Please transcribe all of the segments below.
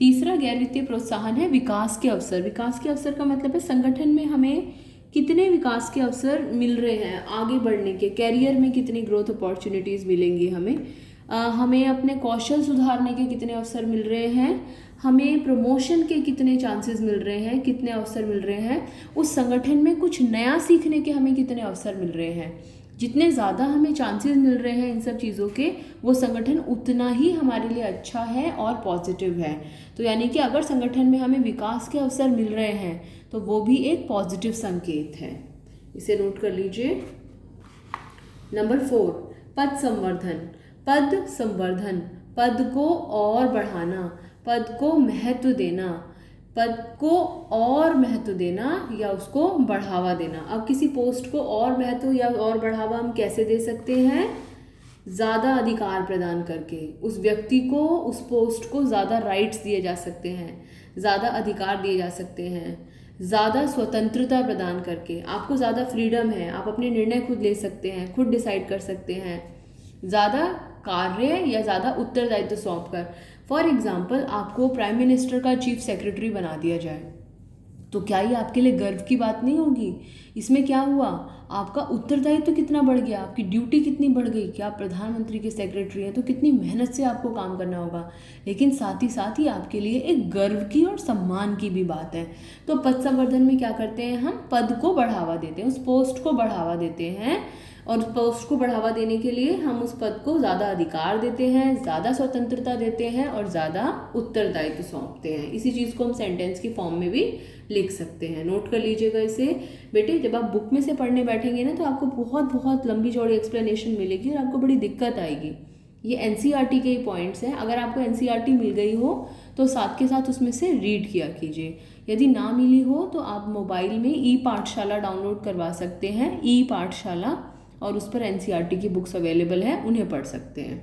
तीसरा गैर वित्तीय प्रोत्साहन है विकास के अवसर। विकास के अवसर का मतलब है संगठन में हमें कितने विकास के अवसर मिल रहे हैं, आगे बढ़ने के, कैरियर में कितनी ग्रोथ अपॉर्चुनिटीज़ मिलेंगी हमें, हमें अपने कौशल सुधारने के कितने अवसर मिल रहे हैं, हमें प्रमोशन के कितने चांसेस मिल रहे हैं, कितने अवसर मिल रहे हैं, उस संगठन में कुछ नया सीखने के हमें कितने अवसर मिल रहे हैं। जितने ज़्यादा हमें चांसेस मिल रहे हैं इन सब चीज़ों के, वो संगठन उतना ही हमारे लिए अच्छा है और पॉजिटिव है। तो यानी कि अगर संगठन में हमें विकास के अवसर मिल रहे हैं तो वो भी एक पॉजिटिव संकेत है। इसे नोट कर लीजिए। नंबर 4, पद संवर्धन। पद संवर्धन, पद को और बढ़ाना, पद को महत्व देना, पद को और महत्व देना या उसको बढ़ावा देना। अब किसी पोस्ट को और महत्व या और बढ़ावा हम कैसे दे सकते हैं? ज़्यादा अधिकार प्रदान करके। उस व्यक्ति को, उस पोस्ट को ज़्यादा राइट्स दिए जा सकते हैं, ज़्यादा अधिकार दिए जा सकते हैं, ज़्यादा स्वतंत्रता प्रदान करके। आपको ज़्यादा फ्रीडम है, आप अपने निर्णय खुद ले सकते हैं, खुद डिसाइड कर सकते हैं, ज़्यादा कार्य या ज़्यादा उत्तरदायित्व सौंप कर। फॉर एग्जाम्पल, आपको प्राइम मिनिस्टर का चीफ सेक्रेटरी बना दिया जाए तो क्या ये आपके लिए गर्व की बात नहीं होगी? इसमें क्या हुआ? आपका उत्तरदायित्व कितना बढ़ गया, आपकी ड्यूटी कितनी बढ़ गई कि आप प्रधानमंत्री के सेक्रेटरी हैं, तो कितनी मेहनत से आपको काम करना होगा। लेकिन साथ ही आपके लिए एक गर्व की और सम्मान की भी बात है। तो पद संवर्धन में क्या करते हैं? हम पद को बढ़ावा देते हैं, उस पोस्ट को बढ़ावा देते हैं, और उस पोस्ट को बढ़ावा देने के लिए हम उस पद को ज़्यादा अधिकार देते हैं, ज़्यादा स्वतंत्रता देते हैं और ज़्यादा उत्तरदायित्व सौंपते हैं। इसी चीज़ को हम सेंटेंस की फॉर्म में भी लिख सकते हैं। नोट कर लीजिएगा इसे। बेटे, जब आप बुक में से पढ़ने बैठेंगे ना तो आपको बहुत बहुत लंबी चौड़ी एक्सप्लेनेशन मिलेगी और आपको बड़ी दिक्कत आएगी। ये एनसीईआरटी के ही पॉइंट्स हैं। अगर आपको एनसीईआरटी मिल गई हो तो साथ के साथ उसमें से रीड किया कीजिए। यदि ना मिली हो तो आप मोबाइल में ई पाठशाला डाउनलोड करवा सकते हैं, ई पाठशाला, और उस पर एनसीईआरटी की बुक्स अवेलेबल है, उन्हें पढ़ सकते हैं।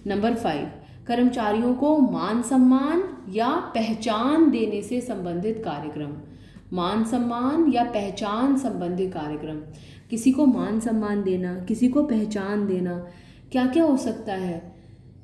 नंबर 5, कर्मचारियों को मान सम्मान या पहचान देने से संबंधित कार्यक्रम। मान सम्मान या पहचान संबंधित कार्यक्रम। किसी को मान सम्मान देना, किसी को पहचान देना, क्या क्या हो सकता है?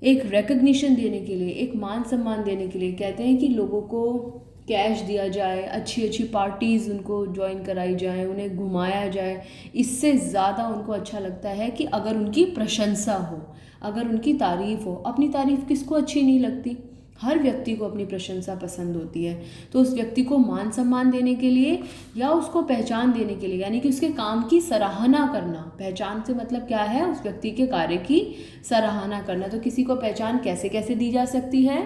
एक रिकग्निशन देने के लिए, एक मान सम्मान देने के लिए कहते हैं कि लोगों को कैश दिया जाए, अच्छी अच्छी पार्टीज़ उनको ज्वाइन कराई जाए, उन्हें घुमाया जाए। इससे ज़्यादा उनको अच्छा लगता है कि अगर उनकी प्रशंसा हो, अगर उनकी तारीफ़ हो। अपनी तारीफ़ किसको अच्छी नहीं लगती? हर व्यक्ति को अपनी प्रशंसा पसंद होती है। तो उस व्यक्ति को मान सम्मान देने के लिए या उसको पहचान देने के लिए, यानी कि उसके काम की सराहना करना। पहचान से मतलब क्या है? उस व्यक्ति के कार्य की सराहना करना। तो किसी को पहचान कैसे कैसे दी जा सकती है?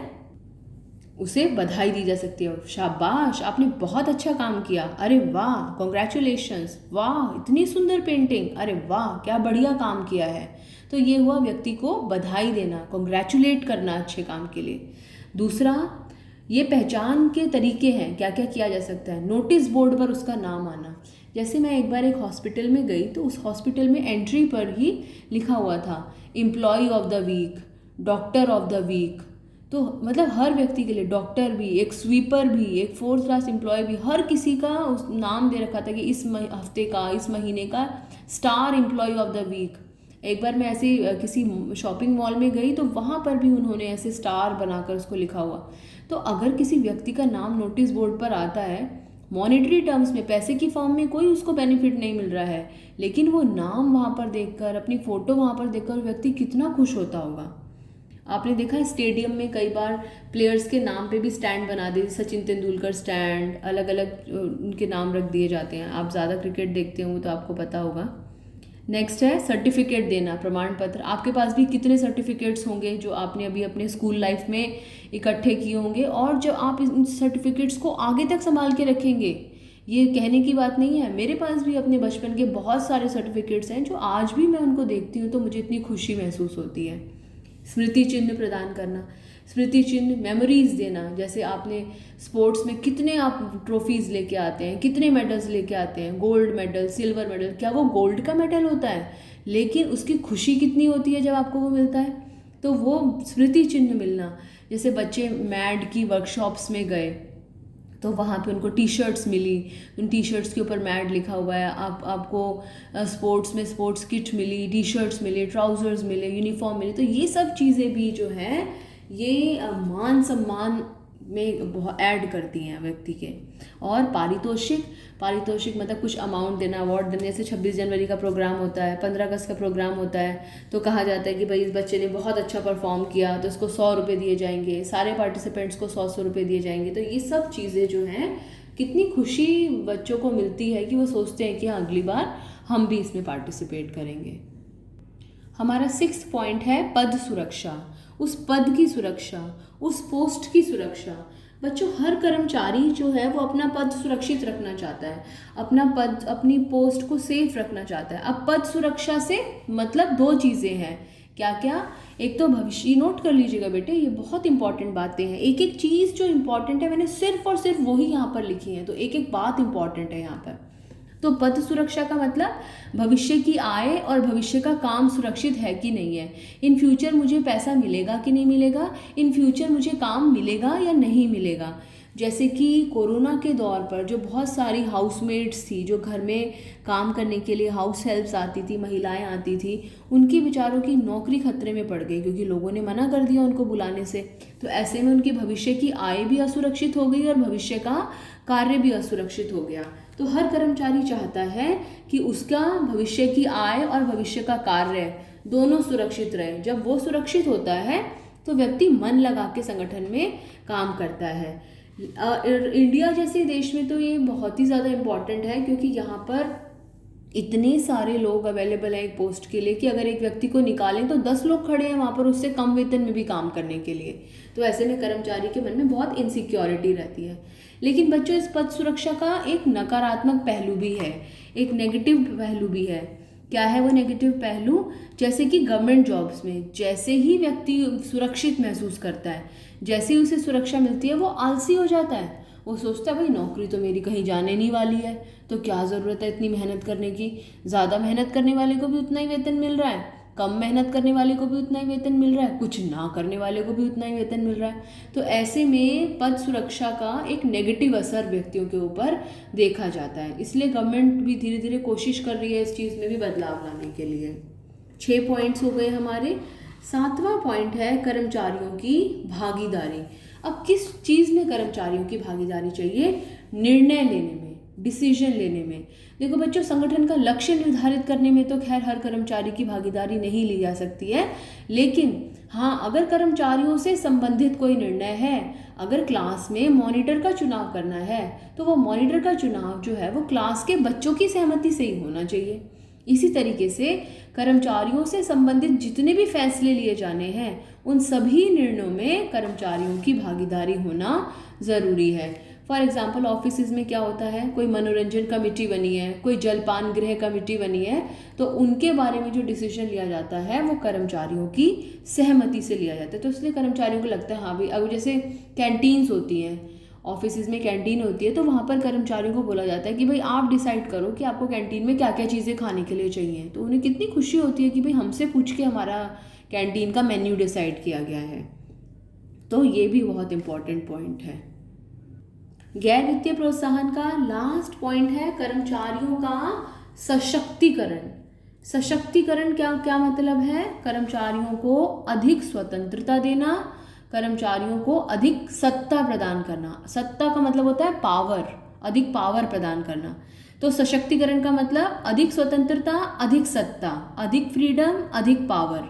उसे बधाई दी जा सकती है। शाबाश, आपने बहुत अच्छा काम किया, अरे वाह, कॉन्ग्रेचुलेशंस, वाह इतनी सुंदर पेंटिंग, अरे वाह क्या बढ़िया काम किया है। तो ये हुआ व्यक्ति को बधाई देना, कॉन्ग्रेचुलेट करना अच्छे काम के लिए। दूसरा, ये पहचान के तरीके हैं, क्या क्या किया जा सकता है। नोटिस बोर्ड पर उसका नाम आना। जैसे मैं एक बार एक हॉस्पिटल में गई तो उस हॉस्पिटल में एंट्री पर ही लिखा हुआ था employ of the week, doctor of the week. तो मतलब हर व्यक्ति के लिए, डॉक्टर भी, एक स्वीपर भी, एक 4th क्लास एम्प्लॉय भी, हर किसी का उस नाम दे रखा था कि इस हफ्ते का, इस महीने का star employ of the week. एक बार मैं ऐसे किसी शॉपिंग मॉल में गई तो वहाँ पर भी उन्होंने ऐसे स्टार बनाकर उसको लिखा हुआ। तो अगर किसी व्यक्ति का नाम नोटिस बोर्ड पर आता है, मॉनेटरी टर्म्स में, पैसे की फॉर्म में कोई उसको बेनिफिट नहीं मिल रहा है, लेकिन वो नाम वहाँ पर देखकर, अपनी फ़ोटो वहाँ पर देखकर व्यक्ति कितना खुश होता होगा। आपने देखा है स्टेडियम में कई बार प्लेयर्स के नाम पे भी स्टैंड बना दिए, सचिन तेंदुलकर स्टैंड, अलग अलग उनके नाम रख दिए जाते हैं। आप ज़्यादा क्रिकेट देखते होंगे तो आपको पता होगा। नेक्स्ट है सर्टिफिकेट देना, प्रमाण पत्र। आपके पास भी कितने सर्टिफिकेट्स होंगे जो आपने अभी अपने स्कूल लाइफ में इकट्ठे किए होंगे, और जब आप इन सर्टिफिकेट्स को आगे तक संभाल के रखेंगे। ये कहने की बात नहीं है, मेरे पास भी अपने बचपन के बहुत सारे सर्टिफिकेट्स हैं जो आज भी मैं उनको देखती हूँ तो मुझे इतनी खुशी महसूस होती है। स्मृति चिन्ह प्रदान करना, स्मृति चिन्ह, मेमोरीज देना। जैसे आपने स्पोर्ट्स में कितने आप ट्रॉफीज़ लेके आते हैं, कितने मेडल्स लेके आते हैं, गोल्ड मेडल, सिल्वर मेडल, क्या वो गोल्ड का मेडल होता है? लेकिन उसकी खुशी कितनी होती है जब आपको वो मिलता है। तो वो स्मृति चिन्ह मिलना। जैसे बच्चे मैड की वर्कशॉप्स में गए तो वहाँ पे उनको टी शर्ट्स मिली, उन टी शर्ट्स के ऊपर मैड लिखा हुआ है। आपको स्पोर्ट्स में स्पोर्ट्स किट मिली, टी शर्ट्स मिले, ट्राउजर्स मिले, यूनिफॉर्म मिले। तो ये सब चीज़ें भी जो है ये मान सम्मान में ऐड करती हैं व्यक्ति के। और पारितोषिक मतलब कुछ अमाउंट देना, अवार्ड देने। जैसे 26 जनवरी का प्रोग्राम होता है, 15 अगस्त का प्रोग्राम होता है, तो कहा जाता है कि भाई इस बच्चे ने बहुत अच्छा परफॉर्म किया तो इसको 100 रुपये दिए जाएंगे, सारे पार्टिसिपेंट्स को 100 रुपये दिए जाएंगे। तो ये सब चीज़ें जो हैं, कितनी खुशी बच्चों को मिलती है कि वो सोचते हैं कि हाँ अगली बार हम भी इसमें पार्टिसिपेट करेंगे। हमारा 6 पॉइंट है पद सुरक्षा। उस पद की सुरक्षा, उस पोस्ट की सुरक्षा। बच्चों, हर कर्मचारी जो है वो अपना पद सुरक्षित रखना चाहता है, अपना पद, अपनी पोस्ट को सेफ रखना चाहता है। अब पद सुरक्षा से मतलब 2 चीज़ें हैं। क्या क्या? एक तो भविष्य, नोट कर लीजिएगा बेटे, ये बहुत इंपॉर्टेंट बातें हैं। एक एक चीज़ जो इंपॉर्टेंट है मैंने सिर्फ और सिर्फ वही यहाँ पर लिखी है, तो एक एक बात इंपॉर्टेंट है यहाँ पर। तो पद सुरक्षा का मतलब भविष्य की आय और भविष्य का काम सुरक्षित है कि नहीं है। इन फ्यूचर मुझे पैसा मिलेगा कि नहीं मिलेगा, इन फ्यूचर मुझे काम मिलेगा या नहीं मिलेगा। जैसे कि कोरोना के दौर पर जो बहुत सारी हाउसमेट्स थी, जो घर में काम करने के लिए हाउस हेल्प्स आती थी, महिलाएं आती थी, उनकी बेचारों की नौकरी खतरे में पड़ गई क्योंकि लोगों ने मना कर दिया उनको बुलाने से। तो ऐसे में उनके भविष्य की आय भी असुरक्षित हो गई और भविष्य का कार्य भी असुरक्षित हो गया। तो हर कर्मचारी चाहता है कि उसका भविष्य की आय और भविष्य का कार्य दोनों सुरक्षित रहे। जब वो सुरक्षित होता है तो व्यक्ति मन लगा के संगठन में काम करता है। इंडिया जैसे देश में तो ये बहुत ही ज़्यादा इम्पॉर्टेंट है क्योंकि यहाँ पर इतने सारे लोग अवेलेबल हैं एक पोस्ट के लिए कि अगर एक व्यक्ति को निकालें तो 10 लोग खड़े हैं वहाँ पर उससे कम वेतन में भी काम करने के लिए। तो ऐसे में कर्मचारी के मन में बहुत इनसिक्योरिटी रहती है। लेकिन बच्चों, इस पद सुरक्षा का एक नकारात्मक पहलू भी है, एक नेगेटिव पहलू भी है। क्या है वो नेगेटिव पहलू? जैसे कि गवर्नमेंट जॉब्स में जैसे ही व्यक्ति सुरक्षित महसूस करता है, जैसे ही उसे सुरक्षा मिलती है, वो आलसी हो जाता है। वो सोचता है भाई नौकरी तो मेरी कहीं जाने नहीं वाली है, तो क्या ज़रूरत है इतनी मेहनत करने की। ज़्यादा मेहनत करने वाले को भी उतना ही वेतन मिल रहा है, कम मेहनत करने वाले को भी उतना ही वेतन मिल रहा है, कुछ ना करने वाले को भी उतना ही वेतन मिल रहा है। तो ऐसे में पद सुरक्षा का एक नेगेटिव असर व्यक्तियों के ऊपर देखा जाता है। इसलिए गवर्नमेंट भी धीरे धीरे कोशिश कर रही है इस चीज़ में भी बदलाव लाने के लिए। 6 पॉइंट्स हो गए हमारे। 7वां पॉइंट है कर्मचारियों की भागीदारी। अब किस चीज़ में कर्मचारियों की भागीदारी चाहिए? निर्णय लेने में, डिसीजन लेने में। देखो बच्चों, संगठन का लक्ष्य निर्धारित करने में तो खैर हर कर्मचारी की भागीदारी नहीं ली जा सकती है, लेकिन हाँ, अगर कर्मचारियों से संबंधित कोई निर्णय है, अगर क्लास में मॉनिटर का चुनाव करना है तो वो मॉनिटर का चुनाव जो है वो क्लास के बच्चों की सहमति से ही होना चाहिए। इसी तरीके से कर्मचारियों से संबंधित जितने भी फैसले लिए जाने हैं उन सभी निर्णयों में कर्मचारियों की भागीदारी होना ज़रूरी है। फॉर एग्जाम्पल, ऑफिस में क्या होता है, कोई मनोरंजन कमेटी बनी है, कोई जलपान गृह कमेटी बनी है, तो उनके बारे में जो डिसीजन लिया जाता है वो कर्मचारियों की सहमति से लिया जाता है। तो इसलिए कर्मचारियों को लगता है हाँ भाई, अब जैसे कैंटीन्स होती हैं, ऑफिस में कैंटीन होती है, तो वहाँ पर कर्मचारियों को बोला जाता है कि भाई आप डिसाइड करो कि आपको कैंटीन में क्या क्या चीज़ें खाने के लिए चाहिए। तो उन्हें कितनी खुशी होती है कि भाई हमसे पूछ के हमारा कैंटीन का मेन्यू डिसाइड किया गया है। तो ये भी बहुत इम्पॉर्टेंट पॉइंट है। गैर वित्तीय प्रोत्साहन का लास्ट पॉइंट है कर्मचारियों का सशक्तिकरण। सशक्तिकरण क्या क्या मतलब है? कर्मचारियों को अधिक स्वतंत्रता देना, कर्मचारियों को अधिक सत्ता प्रदान करना। सत्ता का मतलब होता है पावर, अधिक पावर प्रदान करना। तो सशक्तिकरण का मतलब अधिक स्वतंत्रता, अधिक सत्ता, अधिक फ्रीडम, अधिक पावर।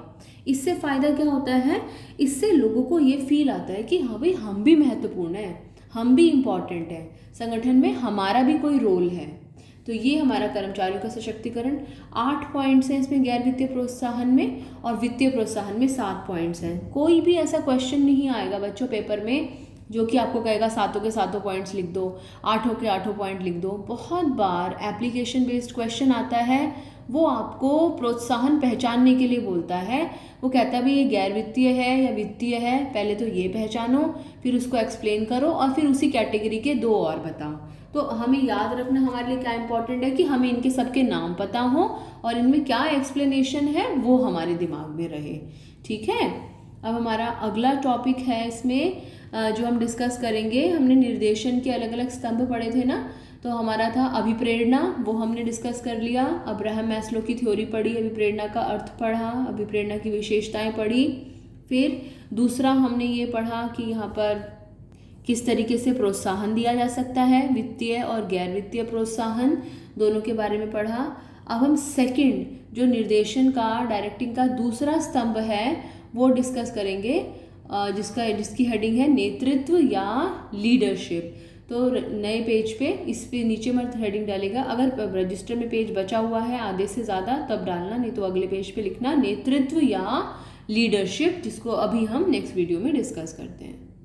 इससे फ़ायदा क्या होता है? इससे लोगों को ये फील आता है कि हाँ भाई हम भी महत्वपूर्ण हैं, हम भी इम्पॉर्टेंट हैं, संगठन में हमारा भी कोई रोल है। तो ये हमारा कर्मचारियों का सशक्तिकरण। 8 पॉइंट्स हैं इसमें गैर वित्तीय प्रोत्साहन में, और वित्तीय प्रोत्साहन में 7 पॉइंट्स हैं। कोई भी ऐसा क्वेश्चन नहीं आएगा बच्चों पेपर में जो कि आपको कहेगा 7 के 7 पॉइंट्स लिख दो, 8 के 8 पॉइंट लिख दो। बहुत बार एप्लीकेशन बेस्ड क्वेश्चन आता है, वो आपको प्रोत्साहन पहचानने के लिए बोलता है। वो कहता है भाई ये गैर वित्तीय है या वित्तीय है, पहले तो ये पहचानो, फिर उसको एक्सप्लेन करो और फिर उसी कैटेगरी के 2 और बताओ। तो हमें याद रखना हमारे लिए क्या इंपॉर्टेंट है कि हमें इनके सबके नाम पता हो और इनमें क्या एक्सप्लेनेशन है वो हमारे दिमाग में रहे। ठीक है, अब हमारा अगला टॉपिक है इसमें जो हम डिस्कस करेंगे। हमने निर्देशन के अलग अलग स्तंभ पढ़े थे ना, तो हमारा था अभिप्रेरणा, वो हमने डिस्कस कर लिया। अब्राहम मैस्लो की थ्योरी पढ़ी, अभिप्रेरणा का अर्थ पढ़ा, अभिप्रेरणा की विशेषताएं पढ़ी। फिर दूसरा हमने ये पढ़ा कि यहाँ पर किस तरीके से प्रोत्साहन दिया जा सकता है, वित्तीय और गैर वित्तीय प्रोत्साहन दोनों के बारे में पढ़ा। अब हम सेकंड जो निर्देशन का डायरेक्टिंग का दूसरा स्तंभ है वो डिस्कस करेंगे, जिसकी हेडिंग है नेतृत्व या लीडरशिप। तो नए पेज पे इस पे नीचे मत हेडिंग डालेगा, अगर रजिस्टर में पेज बचा हुआ है आधे से ज़्यादा तब डालना, नहीं तो अगले पेज पे लिखना नेतृत्व या लीडरशिप, जिसको अभी हम नेक्स्ट वीडियो में डिस्कस करते हैं।